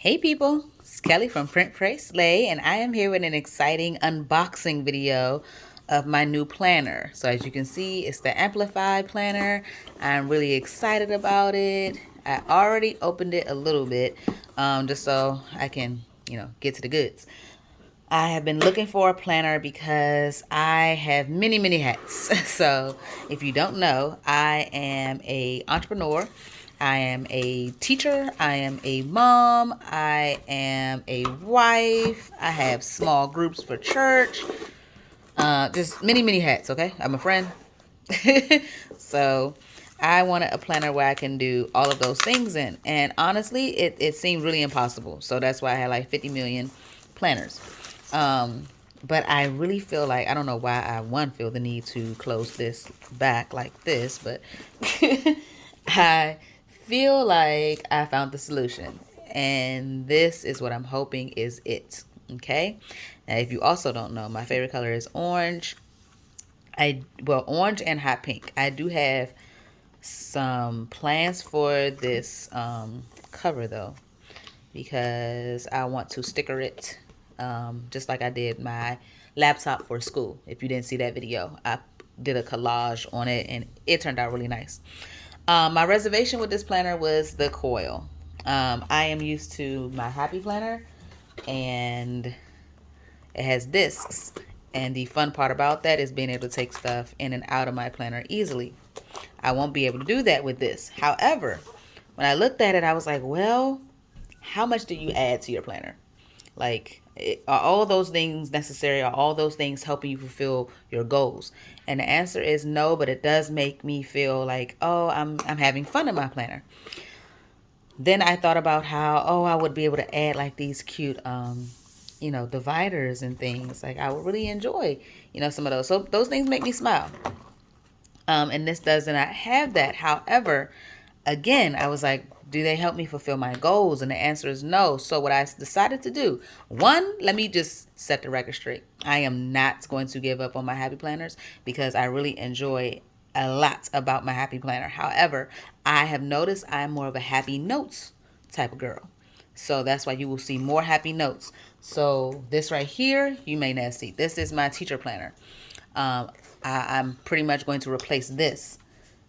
Hey people, it's Kelly from Print Pray Slay, and I am here with an exciting unboxing video of my new planner. So as you can see, it's the Amplify planner. I'm really excited about it. I already opened it a little bit, just so I can, get to the goods. I have been looking for a planner because I have many hats. So if you don't know, I am a entrepreneur. I am a teacher. I am a mom. I am a wife. I have small groups for church. Just many hats, okay? I'm a friend. So I wanted a planner where I can do all of those things in. And honestly, it seemed really impossible. So that's why I had like 50 million planners. But I really feel like, I don't know why feel the need to close this back like this, but I feel like I found the solution. And this is what I'm hoping is it. Okay. Now, if you also don't know, my favorite color is orange. Orange and hot pink. I do have some plans for this cover though, because I want to sticker it, just like I did my laptop for school. If you didn't see that video, I did a collage on it and it turned out really nice. My reservation with this planner was the coil. I am used to my Happy Planner, and it has discs. And the fun part about that is being able to take stuff in and out of my planner easily. I won't be able to do that with this. However, when I looked at it, I was like, well, how much do you add to your planner? Like, are all those things necessary? Are all those things helping you fulfill your goals? And the answer is no, but it does make me feel like, oh, I'm having fun in my planner. Then I thought about how, oh, I would be able to add like these cute, dividers and things. Like, I would really enjoy, some of those. So those things make me smile. And this does not have that. However, again, I was like, do they help me fulfill my goals? And the answer is no. So what I decided to do, one, let me just set the record straight. I am not going to give up on my Happy Planners because I really enjoy a lot about my Happy Planner. However, I have noticed I'm more of a Happy Notes type of girl. So that's why you will see more Happy Notes. So this right here, you may not see. This is my teacher planner. I'm pretty much going to replace this,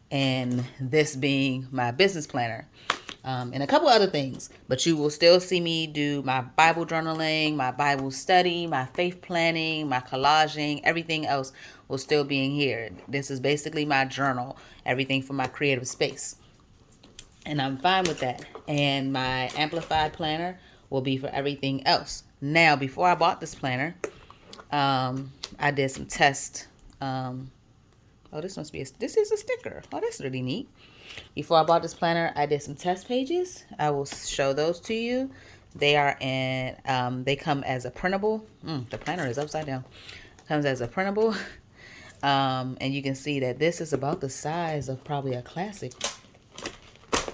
and this being my business planner, and a couple other things. But you will still see me do my Bible journaling, my Bible study, my faith planning, my collaging. Everything else will still be in here. This is basically my journal, everything for my creative space. And I'm fine with that. And my Amplified planner will be for everything else. Now, before I bought this planner, I did some tests. This is a sticker. Oh, that's really neat. Before I bought this planner, I did some test pages. I will show those to you. They are they come as a printable. The planner is upside down. Comes as a printable. And you can see that this is about the size of probably a classic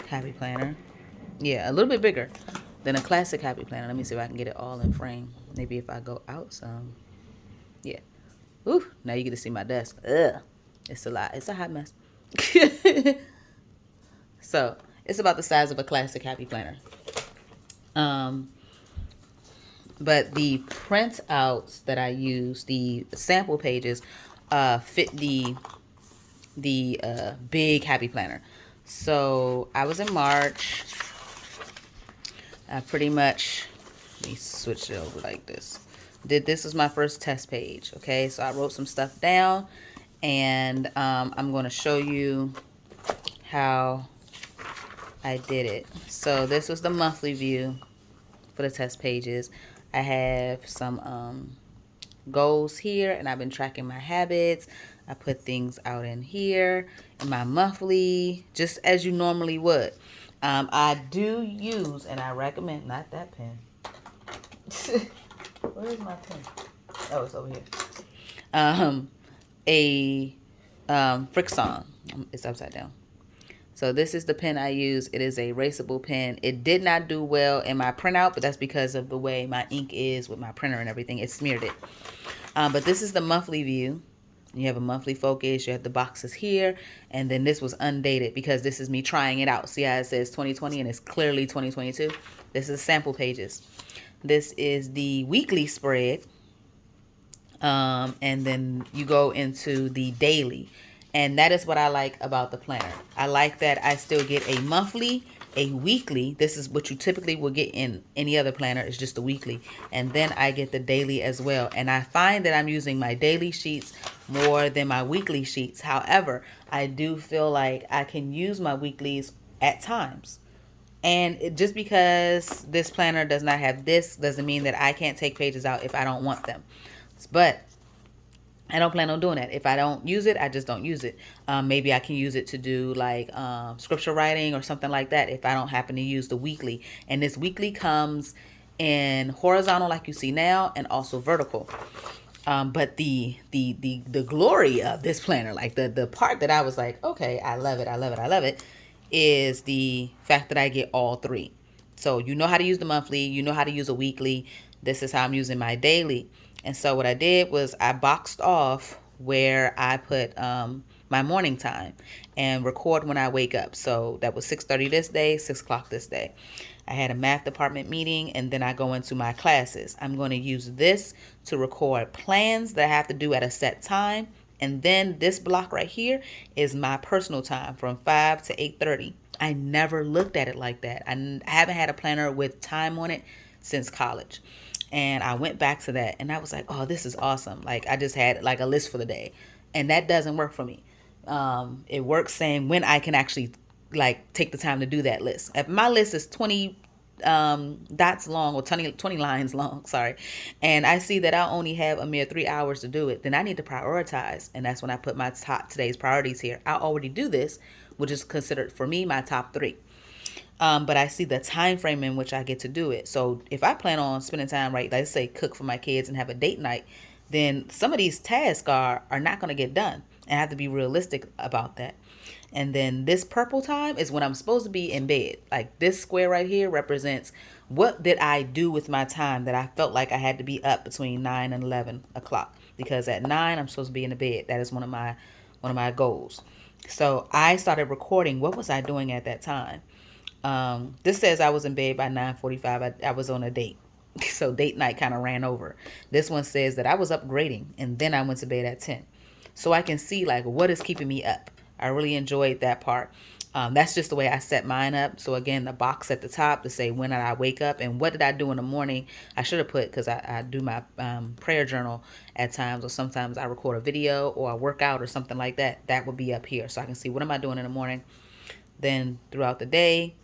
Happy Planner. Yeah, a little bit bigger than a classic Happy Planner. Let me see if I can get it all in frame. Maybe if I go out some. Yeah. Ooh, now you get to see my desk. Ugh. It's a lot. It's a hot mess. So, it's about the size of a classic Happy Planner. But the printouts that I use, the sample pages, fit the big Happy Planner. So, I was in March. I pretty much, let me switch it over like this. This was my first test page. Okay, so I wrote some stuff down, and I'm going to show you how I did it. So this was the monthly view for the test pages. I have some goals here, and I've been tracking my habits. I put things out in here in my monthly, just as you normally would. I do use, and I recommend, not that pen. Where is my pen? Oh, it's over here. A Frickson. It's upside down. So this is the pen I use. It is a erasable pen. It did not do well in my printout, but that's because of the way my ink is with my printer and everything. It smeared it. But this is the monthly view. You have a monthly focus. You have the boxes here. And then this was undated because this is me trying it out. See how it says 2020 and it's clearly 2022? This is sample pages. This is the weekly spread. And then you go into the daily. And that is what I like about the planner. I like that I still get a monthly, a weekly. This is what you typically will get in any other planner. It's just the weekly. And then I get the daily as well. And I find that I'm using my daily sheets more than my weekly sheets. However, I do feel like I can use my weeklies at times. And just because this planner does not have this doesn't mean that I can't take pages out if I don't want them. But I don't plan on doing that. If I don't use it, I just don't use it. Maybe I can use it to do like scripture writing or something like that if I don't happen to use the weekly. And this weekly comes in horizontal like you see now and also vertical. But the glory of this planner, like the part that I was like, okay, I love it, I love it, I love it, is the fact that I get all three. So you know how to use the monthly, you know how to use a weekly. This is how I'm using my daily. And so what I did was I boxed off where I put my morning time and record when I wake up. So that was 6:30 this day, 6 o'clock this day. I had a math department meeting, and then I go into my classes. I'm going to use this to record plans that I have to do at a set time. And then this block right here is my personal time from 5 to 8:30. I never looked at it like that. I haven't had a planner with time on it since college. And I went back to that and I was like, oh, this is awesome. Like I just had like a list for the day. And that doesn't work for me. It works saying when I can actually like take the time to do that list. If my list is 20 dots long or 20 lines long, sorry, and I see that I only have a mere 3 hours to do it, then I need to prioritize. And that's when I put my top today's priorities here. I already do this, which is considered for me my top 3. But I see the time frame in which I get to do it. So if I plan on spending time, right, let's say cook for my kids and have a date night, then some of these tasks are not going to get done. And I have to be realistic about that. And then this purple time is when I'm supposed to be in bed. Like this square right here represents what did I do with my time that I felt like I had to be up between 9 and 11 o'clock. Because at 9, I'm supposed to be in the bed. That is one of my goals. So I started recording what was I doing at that time. This says I was in bed by 9:45. I was on a date. So date night kind of ran over. This one says that I was upgrading and then I went to bed at 10. So I can see like what is keeping me up. I really enjoyed that part. That's just the way I set mine up. So again, the box at the top to say when did I wake up and what did I do in the morning. I should have put, because I do my prayer journal at times, or sometimes I record a video or a workout or something like that. That would be up here. So I can see what am I doing in the morning. Then throughout the day,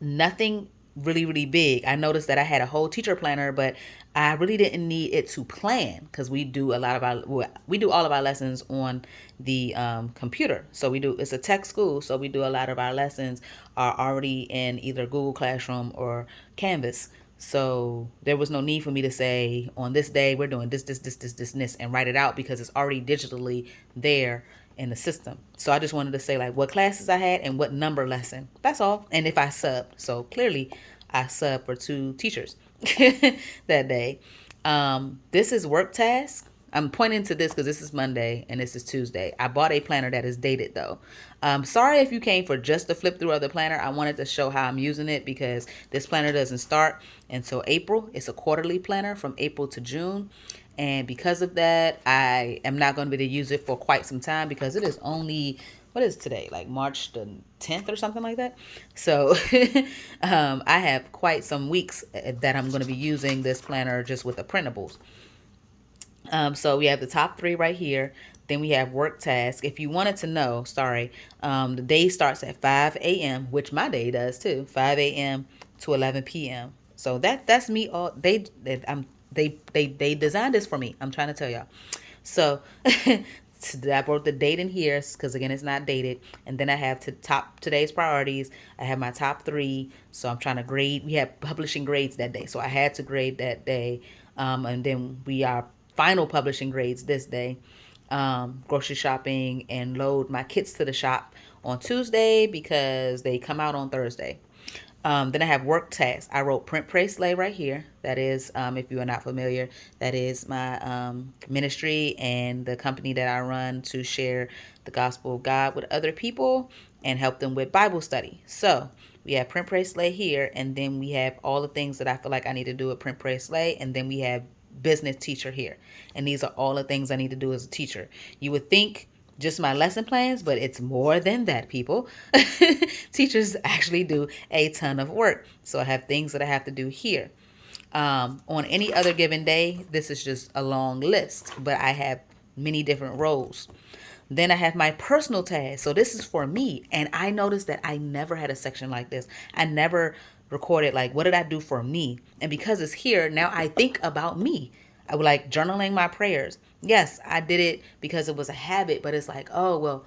nothing really big. I noticed that I had a whole teacher planner, but I really didn't need it to plan because we do all of our lessons on the computer. So it's a tech school, so we do a lot of our lessons are already in either Google Classroom or Canvas. So there was no need for me to say on this day we're doing this, and write it out because it's already digitally there in the system. So I just wanted to say like what classes I had and what number lesson. That's all. And if I subbed. So clearly I subbed for 2 teachers that day. This is work task. I'm pointing to this because this is Monday and this is Tuesday. I bought a planner that is dated though. Sorry if you came for just the flip through of the planner. I wanted to show how I'm using it because this planner doesn't start until April. It's a quarterly planner from April to June. And because of that, I am not going to be able to use it for quite some time because it is only, what is today? Like March the 10th or something like that. So I have quite some weeks that I'm going to be using this planner just with the printables. So we have the top 3 right here. Then we have work task. If you wanted to know, the day starts at 5 a.m., which my day does too, 5 a.m. to 11 p.m. So that's me. They designed this for me. I'm trying to tell y'all. So I wrote the date in here because again it's not dated, and then I have today's priorities. I have my top 3. So I'm trying to grade. We have publishing grades that day, so I had to grade that day, and then we are final publishing grades this day. Grocery shopping and load my kits to the shop on Tuesday because they come out on Thursday. Then I have work tasks. I wrote Print, Pray, Slay right here. That is, if you are not familiar, that is my ministry and the company that I run to share the gospel of God with other people and help them with Bible study. So we have Print, Pray, Slay here, and then we have all the things that I feel like I need to do at Print, Pray, Slay, and then we have business teacher here. And these are all the things I need to do as a teacher. You would think just my lesson plans, but it's more than that, people. Teachers actually do a ton of work. So I have things that I have to do here. On any other given day, this is just a long list, but I have many different roles. Then I have my personal tasks. So this is for me. And I noticed that I never had a section like this. I never recorded, like, what did I do for me? And because it's here, now I think about me. I would like journaling my prayers. Yes, I did it because it was a habit, but it's like, oh, well,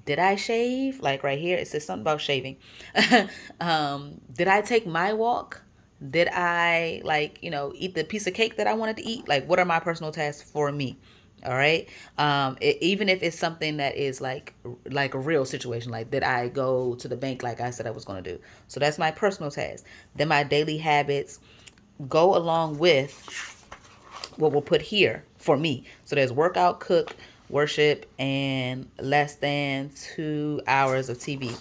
did I shave? Like right here, it says something about shaving. Did I take my walk? Did I, like, eat the piece of cake that I wanted to eat? Like, what are my personal tasks for me? All right. Even if it's something that is like a real situation, like did I go to the bank like I said I was going to do? So that's my personal task. Then my daily habits go along with what we'll put here for me. So there's workout, cook, worship, and less than 2 hours of TV.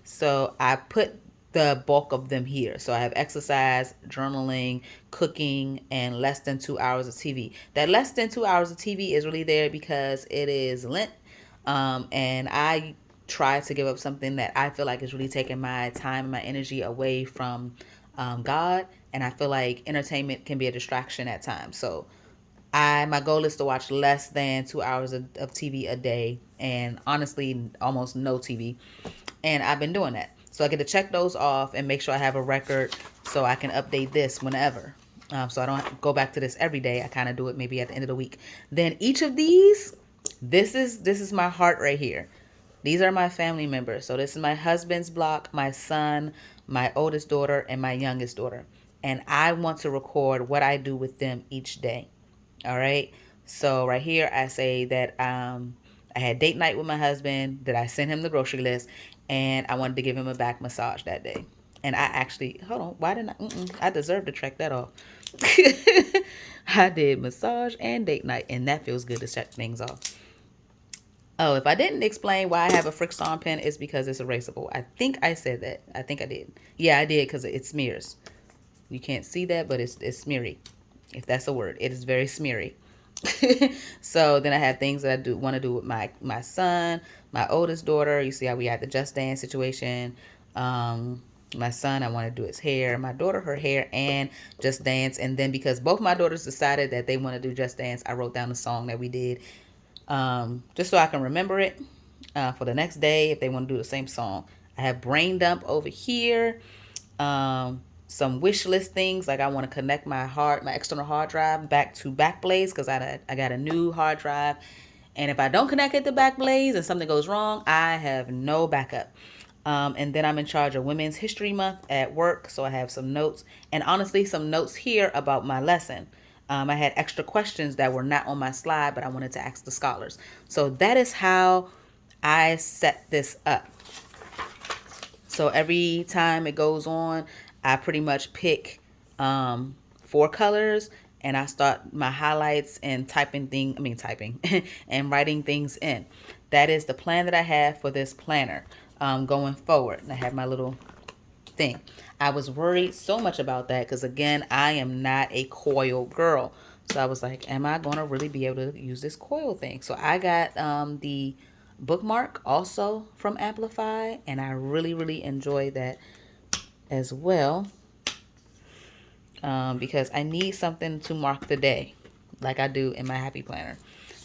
So I put the bulk of them here. So I have exercise, journaling, cooking, and less than 2 hours of TV. That less than 2 hours of TV is really there because it is Lent. And I try to give up something that I feel like is really taking my time and my energy away from God. And I feel like entertainment can be a distraction at times. So my goal is to watch less than 2 hours of TV a day, and honestly almost no TV. And I've been doing that. So I get to check those off and make sure I have a record so I can update this whenever. So I don't go back to this every day. I kind of do it maybe at the end of the week. Then each of these, this is my heart right here. These are my family members. So this is my husband's block, my son, my oldest daughter, and my youngest daughter. And I want to record what I do with them each day. All right. So right here, I say that I had date night with my husband, that I sent him the grocery list, and I wanted to give him a back massage that day. And I actually, hold on, why didn't I deserve to check that off. I did massage and date night, and that feels good to check things off. Oh, if I didn't explain why I have a Frixion pen, it's because it's erasable. I think I said that. I think I did. Yeah, I did, because it smears. You can't see that, but it's smeary. If that's a word, it is very smeary. So then I have things that I want to do with my son, my oldest daughter. You see how we had the Just Dance situation. My son, I want to do his hair. My daughter, her hair and Just Dance. And then because both my daughters decided that they want to do Just Dance, I wrote down the song that we did, just so I can remember it for the next day if they want to do the same song. I have brain dump over here. Some wish list things, like I want to connect my external hard drive back to Backblaze because I got a new hard drive, and if I don't connect it to Backblaze and something goes wrong, I have no backup. And then I'm in charge of Women's History Month at work, so I have some notes, and honestly some notes here about my lesson. I had extra questions that were not on my slide, but I wanted to ask the scholars. So that is how I set this up. So every time it goes on, I pretty much pick 4 colors, and I start my highlights and typing and writing things in. That is the plan that I have for this planner going forward. And I have my little thing. I was worried so much about that because, again, I am not a coil girl. So I was like, am I going to really be able to use this coil thing? So I got the bookmark also from Amplify, and I really, really enjoy that as well, because I need something to mark the day like I do in my Happy Planner.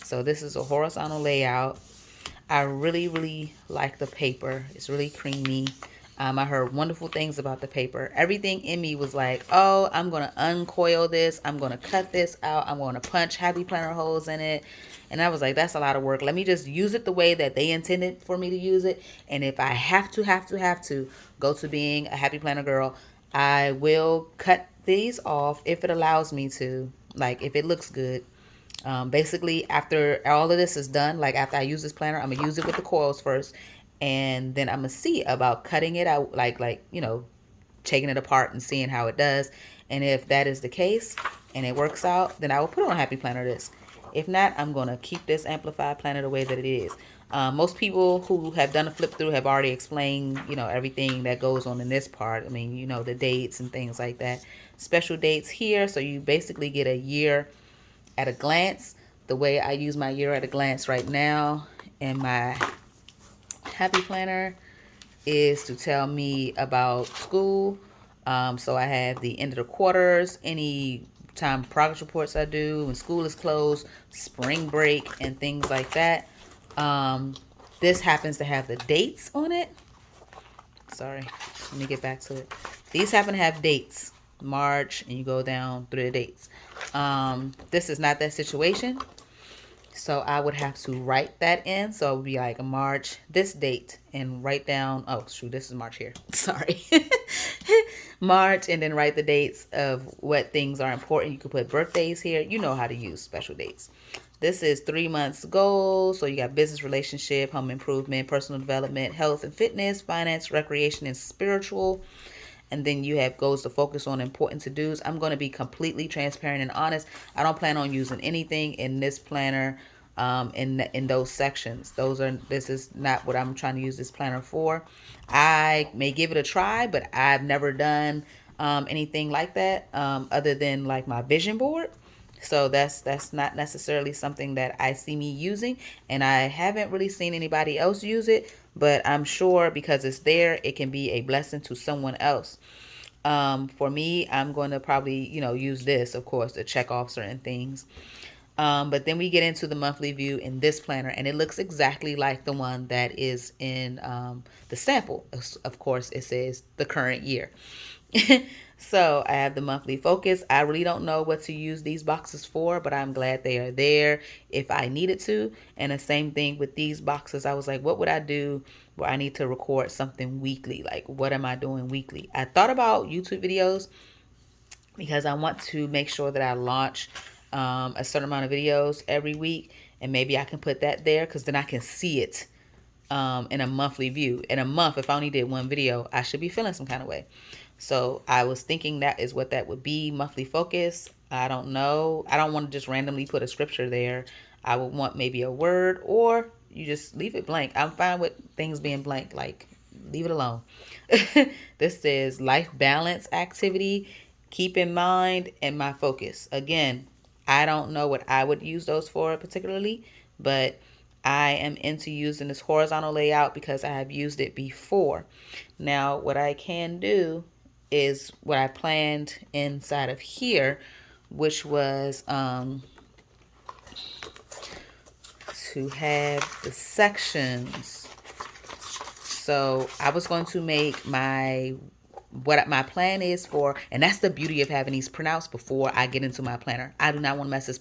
So this is a horizontal layout. I really, really like the paper. It's really creamy. I heard wonderful things about the paper. Everything in me was like, oh, I'm going to uncoil this. I'm going to cut this out. I'm going to punch Happy Planner holes in it. And I was like, that's a lot of work. Let me just use it the way that they intended for me to use it. And if I have to go to being a Happy Planner girl, I will cut these off if it allows me to, like if it looks good. Basically, after all of this is done, like after I use this planner, I'm going to use it with the coils first. And then I'm going to see about cutting it out, like taking it apart and seeing how it does. And if that is the case and it works out, then I will put it on Happy Planner Disc. If not, I'm going to keep this Amplify planner the way that it is. Most people who have done a flip through have already explained, everything that goes on in this part. I mean, the dates and things like that. Special dates here. So you basically get a year at a glance. The way I use my year at a glance right now in my Happy Planner is to tell me about school. So I have the end of the quarters, any time progress reports I do, when school is closed, spring break, and things like that. This happens to have the dates on it. Sorry, let me get back to it. These happen to have dates, March, and you go down through the dates. This is not that situation. So I would have to write that in. So it would be like a March, this date, and write down, oh, shoot, this is March here. Sorry. March, and then write the dates of what things are important. You could put birthdays here. You know how to use special dates. This is 3 months goals. So you got business, relationship, home improvement, personal development, health and fitness, finance, recreation, and spiritual. And then you have goals to focus on important to-dos. I'm going to be completely transparent and honest. I don't plan on using anything in this planner in those sections. This is not what I'm trying to use this planner for. I may give it a try, but I've never done anything like that other than like my vision board. So that's not necessarily something that I see me using, and I haven't really seen anybody else use it, but I'm sure because it's there, it can be a blessing to someone else. For me, I'm going to probably, use this, of course, to check off certain things. But then we get into the monthly view in this planner, and it looks exactly like the one that is in the sample. Of course, it says the current year. So I have the monthly focus. I really don't know what to use these boxes for, but I'm glad they are there if I needed to. And the same thing with these boxes. I was like, what would I do where I need to record something weekly? Like, what am I doing weekly? I thought about YouTube videos because I want to make sure that I launch a certain amount of videos every week. And maybe I can put that there because then I can see it in a monthly view. In a month, if I only did one video, I should be feeling some kind of way. So I was thinking that is what that would be, monthly focus. I don't know. I don't want to just randomly put a scripture there. I would want maybe a word, or you just leave it blank. I'm fine with things being blank. Like, leave it alone. This says life balance activity, keep in mind, and my focus. Again, I don't know what I would use those for particularly, but I am into using this horizontal layout because I have used it before. Now, what I can do is what I planned inside of here, which was to have the sections. So I was going to make what my plan is for, and that's the beauty of having these printouts before I get into my planner. I do not want to mess the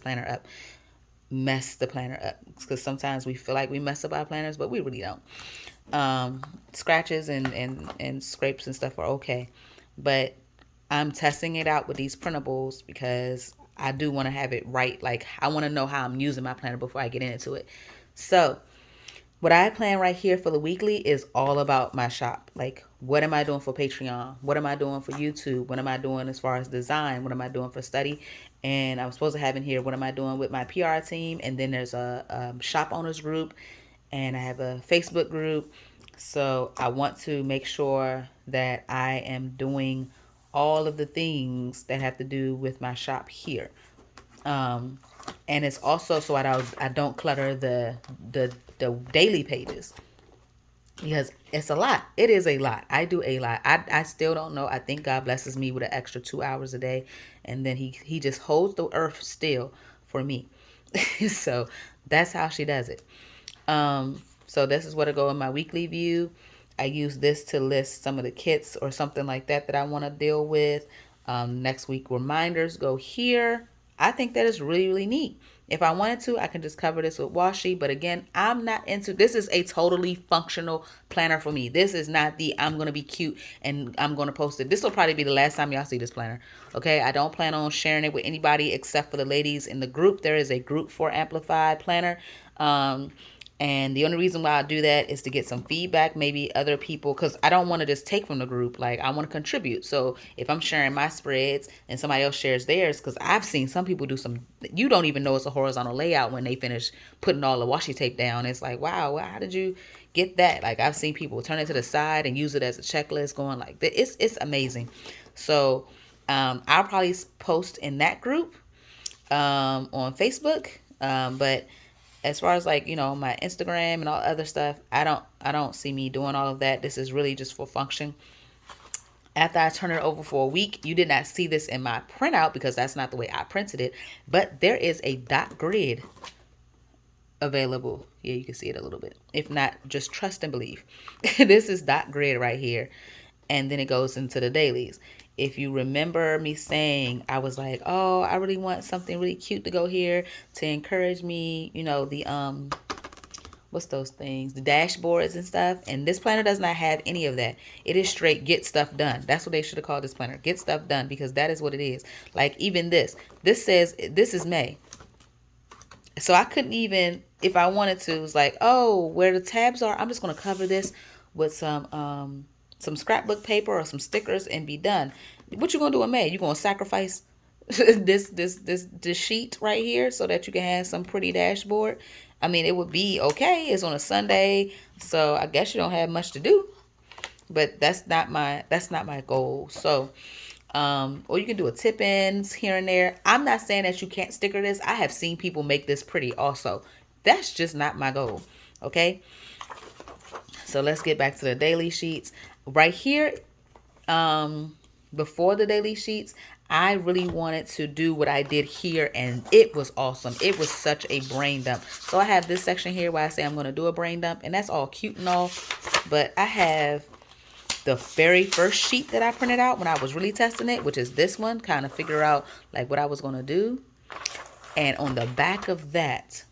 planner up, because sometimes we feel like we mess up our planners, but we really don't. Scratches and scrapes and stuff are okay, but I'm testing it out with these printables because I do want to have it right. Like, I want to know how I'm using my planner before I get into it. So what I plan right here for the weekly is all about my shop. Like, what am I doing for Patreon? What am I doing for YouTube? What am I doing as far as design? What am I doing for study? And I'm supposed to have in here, what am I doing with my PR team? And then there's a shop owners group, and I have a Facebook group. So I want to make sure that I am doing all of the things that have to do with my shop here. And it's also so I don't clutter the daily pages, because it's a lot. It is a lot. I do a lot. I still don't know. I think God blesses me with an extra 2 hours a day, and then he just holds the earth still for me. So that's how she does it. So this is what I go in my weekly view. I use this to list some of the kits or something like that I want to deal with. Next week reminders go here. I think that is really, really neat. If I wanted to, I can just cover this with washi. But again, I'm not into, this is a totally functional planner for me. This is not the, I'm going to be cute and I'm going to post it. This will probably be the last time y'all see this planner. Okay. I don't plan on sharing it with anybody except for the ladies in the group. There is a group for Amplify planner. And the only reason why I do that is to get some feedback, maybe other people, because I don't want to just take from the group. Like, I want to contribute. So if I'm sharing my spreads and somebody else shares theirs, because I've seen some people do some, you don't even know it's a horizontal layout when they finish putting all the washi tape down. It's like, wow, how did you get that? Like, I've seen people turn it to the side and use it as a checklist, going like that. It's amazing. So I'll probably post in that group on Facebook. But as far as like, my Instagram and all other stuff, I don't see me doing all of that. This is really just for function. After I turn it over for a week, you did not see this in my printout because that's not the way I printed it. But there is a dot grid available. Yeah, you can see it a little bit. If not, just trust and believe. This is dot grid right here. And then it goes into the dailies. If you remember me saying, I was like, oh, I really want something really cute to go here to encourage me, the what's those things, the dashboards and stuff. And this planner does not have any of that. It is straight get stuff done. That's what they should have called this planner, get stuff done, because that is what it is. Like, even this says this is May. So I couldn't even, if I wanted to, it was like, oh, where the tabs are, I'm just going to cover this with some scrapbook paper or some stickers and be done. What you going to do in May? You going to sacrifice this sheet right here so that you can have some pretty dashboard? I mean, it would be okay. It's on a Sunday, so I guess you don't have much to do. But that's not my goal. So or you can do a tip ins here and there. I'm not saying that you can't sticker this. I have seen people make this pretty also. That's just not my goal. Okay. So let's get back to the daily sheets. Right here, before the daily sheets, I really wanted to do what I did here, and it was awesome. It was such a brain dump. So I have this section here where I say I'm going to do a brain dump, and that's all cute and all. But I have the very first sheet that I printed out when I was really testing it, which is this one, kind of figure out like what I was going to do. And on the back of that,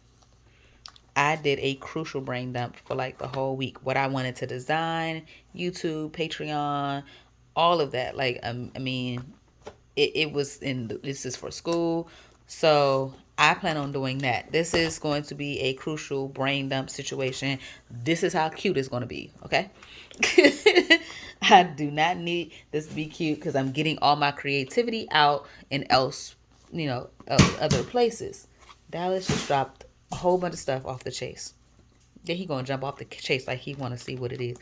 I did a crucial brain dump for like the whole week. What I wanted to design, YouTube, Patreon, all of that. Like, I mean, it was this is for school. So I plan on doing that. This is going to be a crucial brain dump situation. This is how cute it's going to be. Okay. I do not need this to be cute because I'm getting all my creativity out and else, other places. Dallas just dropped a whole bunch of stuff off the chase. Yeah, he gonna jump off the chase like he want to see what it is.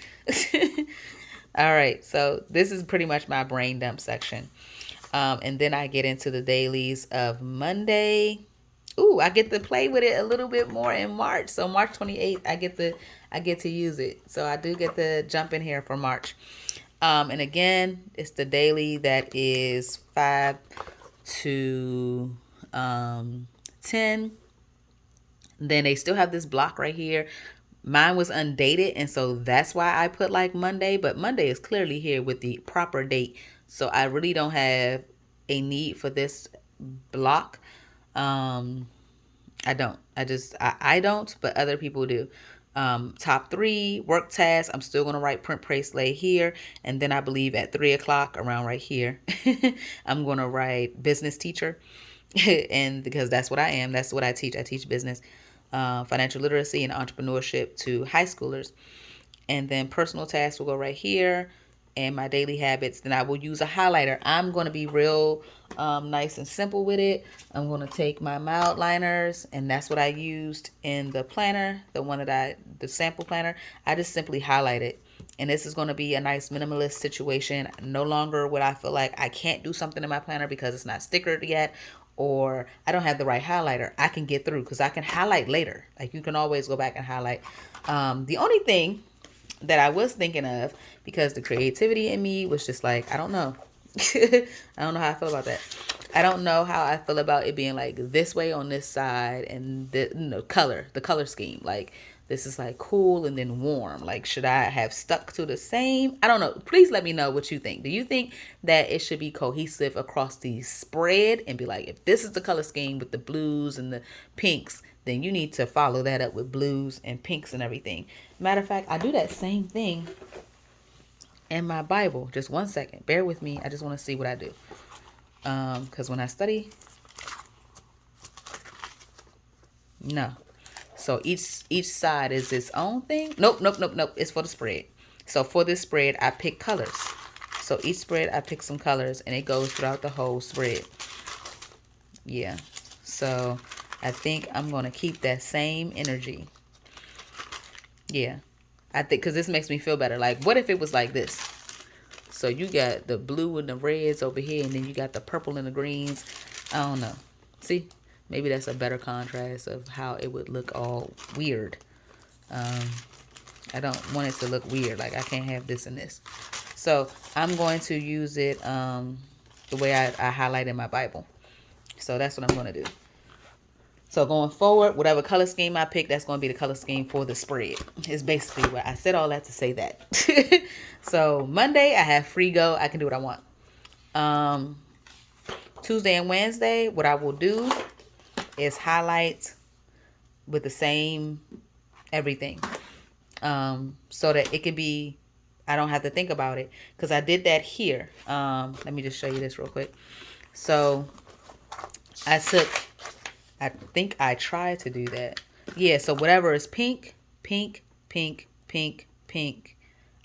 All right, so this is pretty much my brain dump section. And then I get into the dailies of Monday. Ooh, I get to play with it a little bit more in March. So March 28th, I get to use it. So I do get to jump in here for March. And again, it's the daily that is 5 to 10. Then they still have this block right here. Mine was undated, and so that's why I put like Monday, but Monday is clearly here with the proper date. So I really don't have a need for this block. I don't. I don't, but other people do. Top 3 work tasks. I'm still gonna write print, pray, slay here, and then I believe at 3 o'clock around right here, I'm gonna write business teacher, and because that's what I am. That's what I teach. I teach business, financial literacy, and entrepreneurship to high schoolers. And then personal tasks will go right here, and my daily habits. Then I will use a highlighter. I'm going to be real nice and simple with it. I'm going to take my mild liners, and that's what I used in the planner, the sample planner. I just simply highlight it. And this is going to be a nice minimalist situation. No longer would I feel like I can't do something in my planner because it's not stickered yet, or I don't have the right highlighter. I can get through because I can highlight later. Like, you can always go back and highlight. The only thing that I was thinking of, because the creativity in me was just like, I don't know. I don't know how I feel about that. I don't know how I feel about it being like this way on this side, and the color scheme. Like, this is like cool and then warm. Like, should I have stuck to the same? I don't know. Please let me know what you think. Do you think that it should be cohesive across the spread and be like, if this is the color scheme with the blues and the pinks, then you need to follow that up with blues and pinks and everything. Matter of fact, I do that same thing in my Bible. Just one second. Bear with me. I just want to see what I do. Because when I study, no. So each side is its own thing. Nope, nope, nope, nope. It's for the spread. So for this spread, I pick colors. So each spread, I pick some colors, and it goes throughout the whole spread. Yeah. So I think I'm going to keep that same energy. Yeah. I think because this makes me feel better. Like, what if it was like this? So you got the blue and the reds over here, and then you got the purple and the greens. I don't know. See? Maybe that's a better contrast of how it would look all weird. I don't want it to look weird. Like, I can't have this and this. So I'm going to use it the way I highlight in my Bible. So that's what I'm going to do. So going forward, whatever color scheme I pick, that's going to be the color scheme for the spread. It's basically what I said all that to say that. So Monday, I have free go. I can do what I want. Tuesday and Wednesday, what I will do is highlight with the same everything. So that it could be, I don't have to think about it. Because I did that here. Let me just show you this real quick. So I think I tried to do that. Yeah, so whatever is pink, pink, pink, pink, pink.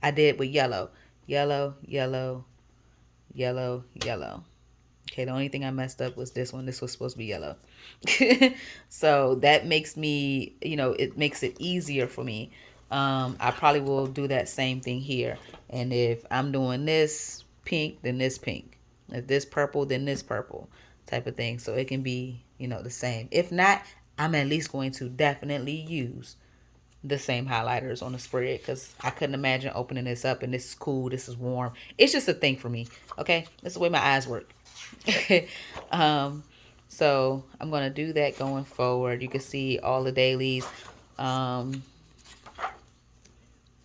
I did with yellow. Yellow, yellow, yellow, yellow. Okay, the only thing I messed up was this one. This was supposed to be yellow. So that makes me, it makes it easier for me. I probably will do that same thing here. And if I'm doing this pink, then this pink. If this purple, then this purple type of thing. So it can be, the same. If not, I'm at least going to definitely use the same highlighters on the spread because I couldn't imagine opening this up and this is cool, this is warm. It's just a thing for me. Okay, that's the way my eyes work. So I'm gonna do that going forward. You can see all the dailies,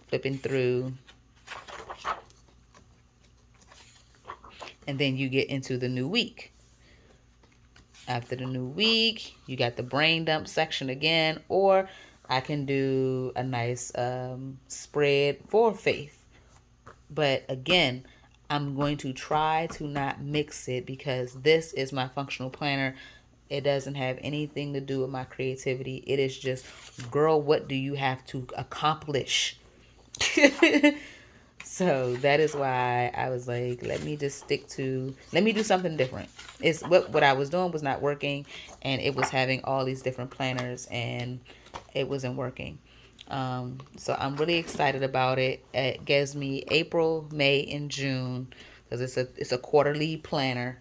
flipping through, and then you get into the new week. After the new week, you got the brain dump section again, or I can do a nice spread for faith. But again, I'm going to try to not mix it because this is my functional planner. It doesn't have anything to do with my creativity. It is just, girl, what do you have to accomplish? So that is why I was like, let me do something different. It's what I was doing was not working, and it was having all these different planners and it wasn't working. So I'm really excited about it. It gives me April, May, and June because it's a quarterly planner.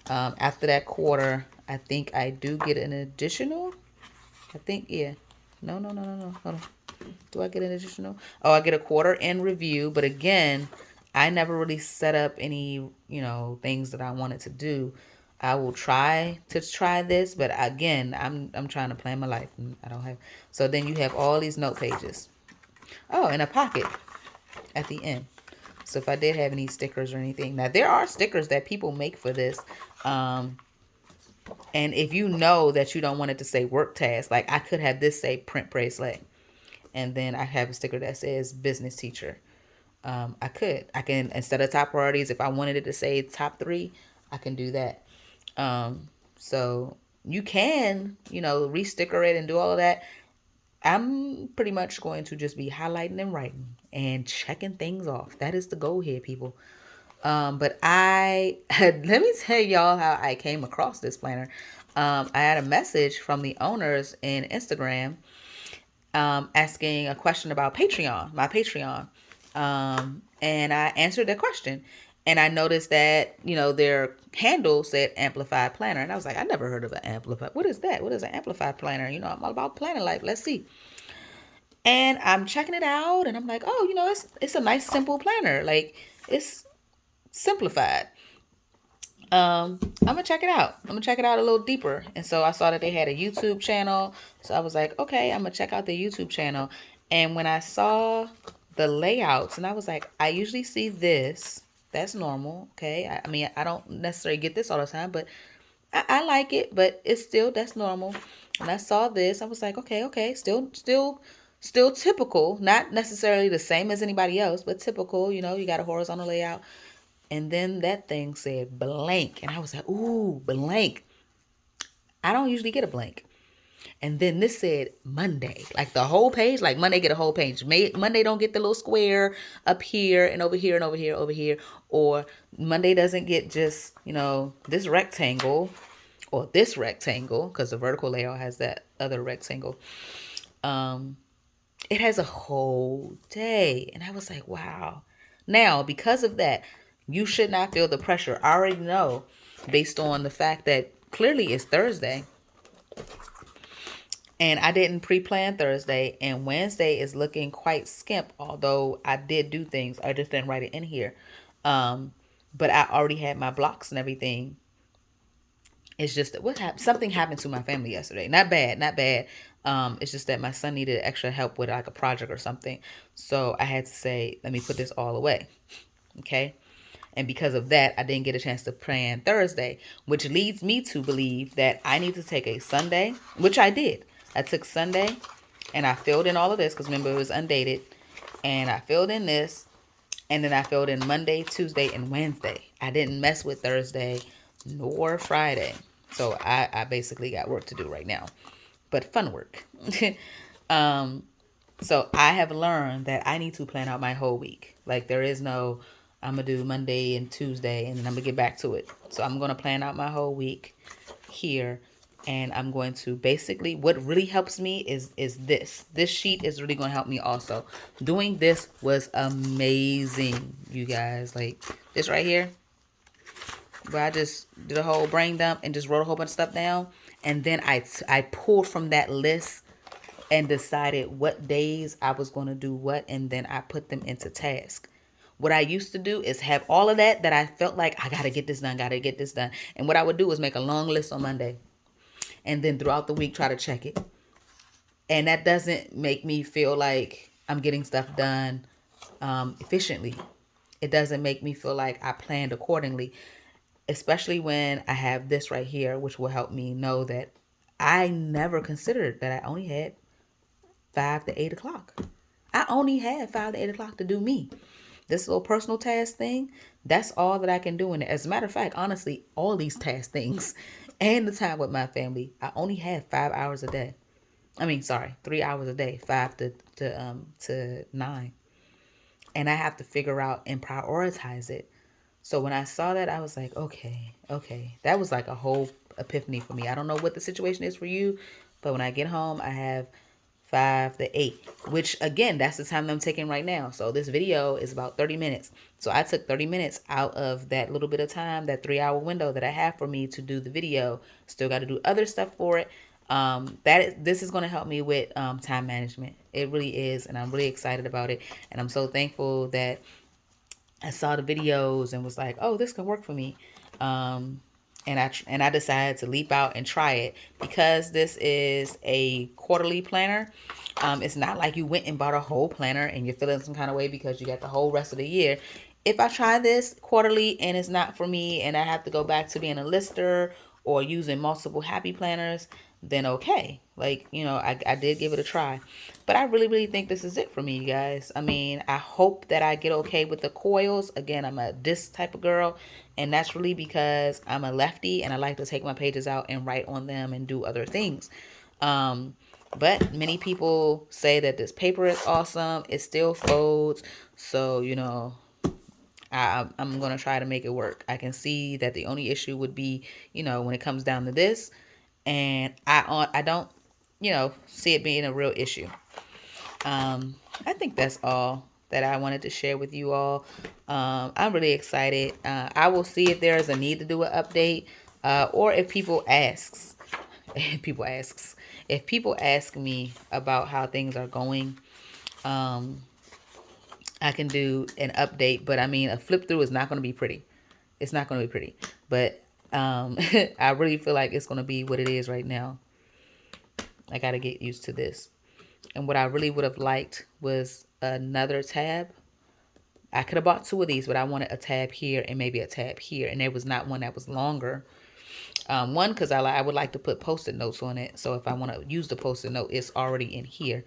After that quarter, I think I do get an additional. I think, yeah. No. Hold on. Do I get an additional? Oh, I get a quarter in review. But again, I never really set up any, things that I wanted to do. I will try this, but again, I'm trying to plan my life. I don't have. So then you have all these note pages. Oh, and a pocket at the end. So if I did have any stickers or anything. Now, there are stickers that people make for this. And if you know that you don't want it to say work task, like I could have this say print bracelet. And then I have a sticker that says business teacher. I can, instead of top priorities, if I wanted it to say top 3, I can do that. So you can, re-sticker it and do all of that. I'm pretty much going to just be highlighting and writing and checking things off. That is the goal here, people. But let me tell y'all how I came across this planner. I had a message from the owners in Instagram asking a question about my Patreon. And I answered their question. And I noticed that, their handle said Amplify Planner. And I was like, I never heard of an Amplify. What is that? What is an Amplify Planner? I'm all about planning life. Let's see. And I'm checking it out. And I'm like, oh, it's a nice, simple planner. Like, it's simplified. I'm gonna check it out. I'm gonna check it out a little deeper. And so I saw that they had a YouTube channel. So I was like, okay, I'm gonna check out the YouTube channel. And when I saw the layouts, and I was like, I usually see this. That's normal. Okay. I mean, I don't necessarily get this all the time, but I like it, but that's normal. And I saw this, I was like, okay, still typical. Not necessarily the same as anybody else, but typical. You got a horizontal layout. And then that thing said blank. And I was like, ooh, blank. I don't usually get a blank. And then this said Monday, like the whole page, like Monday get a whole page. Monday don't get the little square up here and over here and over here, over here. Or Monday doesn't get just, this rectangle or this rectangle, because the vertical layout has that other rectangle. It has a whole day. And I was like, wow. Now, because of that, you should not feel the pressure. I already know, based on the fact that clearly it's Thursday. And I didn't pre-plan Thursday, and Wednesday is looking quite skimp, although I did do things. I just didn't write it in here. But I already had my blocks and everything. It's just that something happened to my family yesterday. Not bad, not bad. It's just that my son needed extra help with like a project or something. So I had to say, let me put this all away. Okay. And because of that, I didn't get a chance to plan Thursday, which leads me to believe that I need to take a Sunday, which I did. I took Sunday and I filled in all of this because remember it was undated. And I filled in this, and then I filled in Monday, Tuesday, and Wednesday. I didn't mess with Thursday nor Friday. So I basically got work to do right now, but fun work. So I have learned that I need to plan out my whole week. Like there is no, I'm going to do Monday and Tuesday and then I'm going to get back to it. So I'm going to plan out my whole week here. And I'm going to basically, what really helps me is this. This sheet is really going to help me also. Doing this was amazing, you guys. Like this right here, where I just did a whole brain dump and just wrote a whole bunch of stuff down. And then I pulled from that list and decided what days I was going to do what, and then I put them into task. What I used to do is have all of that I felt like I got to get this done, got to get this done. And what I would do is make a long list on Monday and then throughout the week try to check it. And that doesn't make me feel like I'm getting stuff done efficiently. It doesn't make me feel like I planned accordingly, especially when I have this right here, which will help me know that I never considered that I only had 5 to 8 o'clock. I only had 5 to 8 o'clock to do me. This little personal task thing, that's all that I can do in it. As a matter of fact, honestly, all these task things and the time with my family, I only have 5 hours a day. 3 hours a day, 5 to 9. And I have to figure out and prioritize it. So when I saw that, I was like, okay. That was like a whole epiphany for me. I don't know what the situation is for you, but when I get home, I have 5 to 8, which again, that's the time that I'm taking right now. So this video is about 30 minutes. So I took 30 minutes out of that little bit of time, that 3-hour window that I have for me to do the video. Still got to do other stuff for it. This is going to help me with time management. It really is. And I'm really excited about it. And I'm so thankful that I saw the videos and was like, oh, this can work for me. And I decided to leap out and try it because this is a quarterly planner. It's not like you went and bought a whole planner and you're feeling some kind of way because you got the whole rest of the year. If I try this quarterly and it's not for me and I have to go back to being a lister or using multiple happy planners, then okay. Like, I did give it a try. But I really, really think this is it for me, you guys. I hope that I get okay with the coils. Again, I'm a this type of girl. And that's really because I'm a lefty and I like to take my pages out and write on them and do other things. But many people say that this paper is awesome. It still folds. So, I'm going to try to make it work. I can see that the only issue would be, when it comes down to this. And I don't, see it being a real issue. I think that's all that I wanted to share with you all. I'm really excited. I will see if there is a need to do an update, or if people ask me about how things are going, I can do an update. But a flip through is not going to be pretty. It's not going to be pretty. But I really feel like it's going to be what it is right now. I got to get used to this. And what I really would have liked was another tab. I could have bought 2 of these, but I wanted a tab here and maybe a tab here. And there was not one that was longer. One, because I would like to put Post-it notes on it. So if I want to use the Post-it note, it's already in here.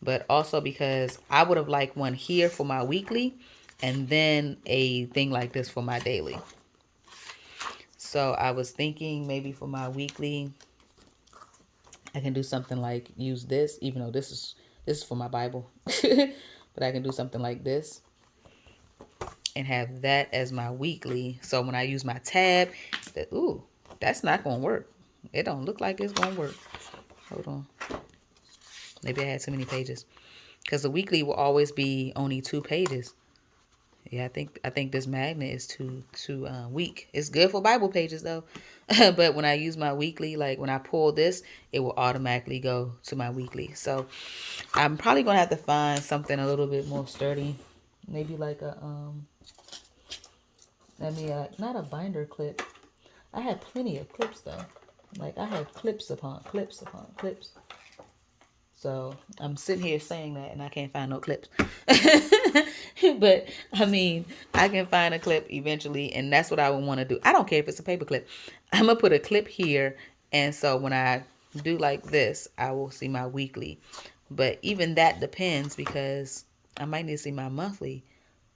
But also because I would have liked one here for my weekly and then a thing like this for my daily. So I was thinking maybe for my weekly, I can do something like use this, even though this is for my Bible. But I can do something like this and have that as my weekly. So when I use my tab, ooh, that's not gonna work. It don't look like it's gonna work. Hold on. Maybe I had too many pages. Because the weekly will always be only 2 pages. Yeah, I think this magnet is too weak. It's good for Bible pages though. But when I use my weekly, like when I pull this, it will automatically go to my weekly. So I'm probably gonna have to find something a little bit more sturdy. Maybe like a not a binder clip. I have plenty of clips though. Like I have clips upon clips upon clips. So I'm sitting here saying that and I can't find no clips. But I mean, I can find a clip eventually, and that's what I would want to do. I don't care if it's a paper clip. I'm gonna put a clip here, and so when I do like this, I will see my weekly. But even that depends because I might need to see my monthly.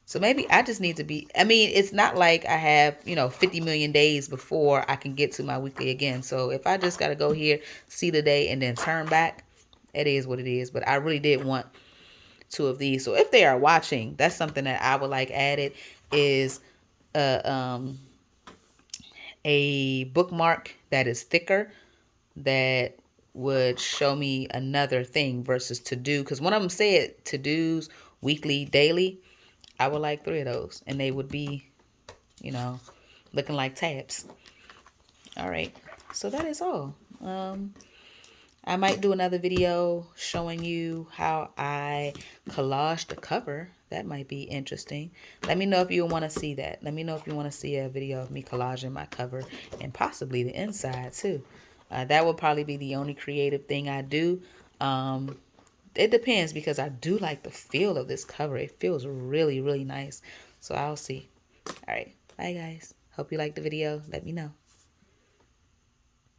So maybe I just need to be, I mean, it's not like I have, 50 million days before I can get to my weekly again. So if I just got to go here, see the day, and then turn back, it is what it is. But I really did want 2 of these. So if they are watching, that's something that I would like added is a bookmark that is thicker that would show me another thing versus to do. Because one of them said to do's, weekly, daily. I would like 3 of those. And they would be, looking like tabs. All right. So that is all. I might do another video showing you how I collage the cover. That might be interesting. Let me know if you want to see that. Let me know if you want to see a video of me collaging my cover and possibly the inside too. That will probably be the only creative thing I do. It depends because I do like the feel of this cover. It feels really, really nice. So I'll see. All right. Bye, guys. Hope you liked the video. Let me know.